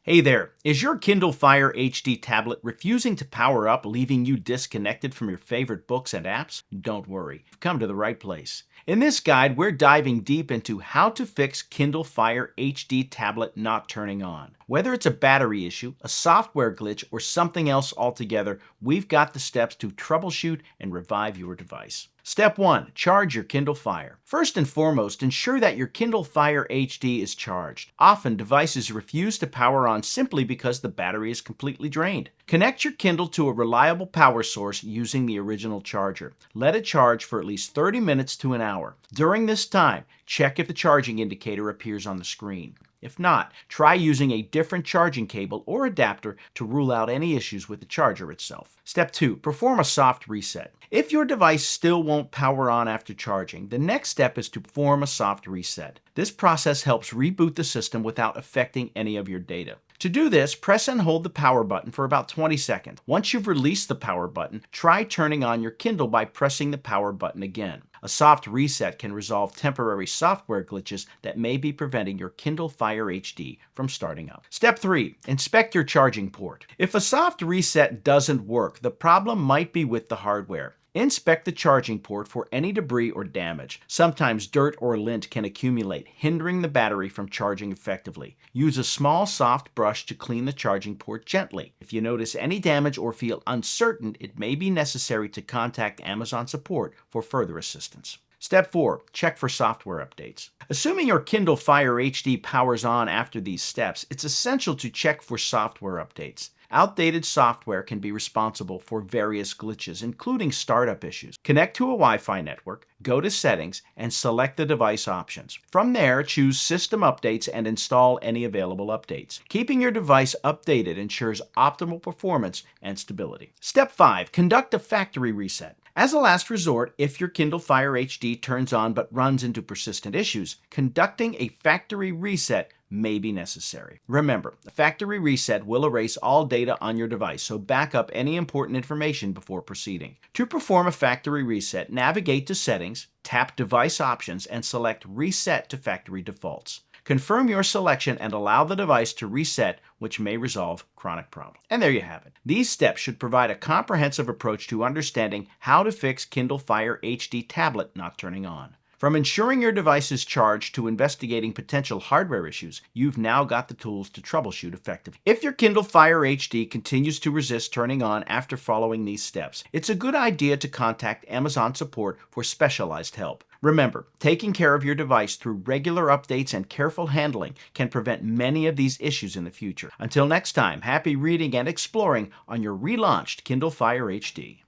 Hey there, is your Kindle Fire HD tablet refusing to power up, leaving you disconnected from your favorite books and apps? Don't worry, you've come to the right place. In this guide, we're diving deep into how to fix Kindle Fire HD tablet not turning on. Whether it's a battery issue, a software glitch, or something else altogether, we've got the steps to troubleshoot and revive your device. Step 1. Charge your Kindle Fire. First and foremost, ensure that your Kindle Fire HD is charged. Often, devices refuse to power on simply because the battery is completely drained. Connect your Kindle to a reliable power source using the original charger. Let it charge for at least 30 minutes to an hour. During this time, check if the charging indicator appears on the screen. If not, try using a different charging cable or adapter to rule out any issues with the charger itself. Step 2. Perform a soft reset. If your device still won't power on after charging, the next step is to perform a soft reset. This process helps reboot the system without affecting any of your data. To do this, press and hold the power button for about 20 seconds. Once you've released the power button, try turning on your Kindle by pressing the power button again. A soft reset can resolve temporary software glitches that may be preventing your Kindle Fire HD from starting up. Step 3. Inspect your charging port. If a soft reset doesn't work, the problem might be with the hardware. Inspect the charging port for any debris or damage. Sometimes dirt or lint can accumulate, hindering the battery from charging effectively. Use a small, soft brush to clean the charging port gently. If you notice any damage or feel uncertain, it may be necessary to contact Amazon support for further assistance. Step 4. Check for software updates. Assuming your Kindle Fire HD powers on after these steps, it's essential to check for software updates. Outdated software can be responsible for various glitches, including startup issues. Connect to a Wi-Fi network, go to Settings, and select the device options. From there, choose System Updates and install any available updates. Keeping your device updated ensures optimal performance and stability. Step 5. Conduct a factory reset. As a last resort, if your Kindle Fire HD turns on but runs into persistent issues, conducting a factory reset may be necessary. Remember, a factory reset will erase all data on your device, so back up any important information before proceeding. To perform a factory reset, navigate to Settings, tap Device Options, and select Reset to Factory Defaults. Confirm your selection and allow the device to reset, which may resolve chronic problems. And there you have it. These steps should provide a comprehensive approach to understanding how to fix Kindle Fire HD tablet not turning on. From ensuring your device is charged to investigating potential hardware issues, you've now got the tools to troubleshoot effectively. If your Kindle Fire HD continues to resist turning on after following these steps, it's a good idea to contact Amazon support for specialized help. Remember, taking care of your device through regular updates and careful handling can prevent many of these issues in the future. Until next time, happy reading and exploring on your relaunched Kindle Fire HD.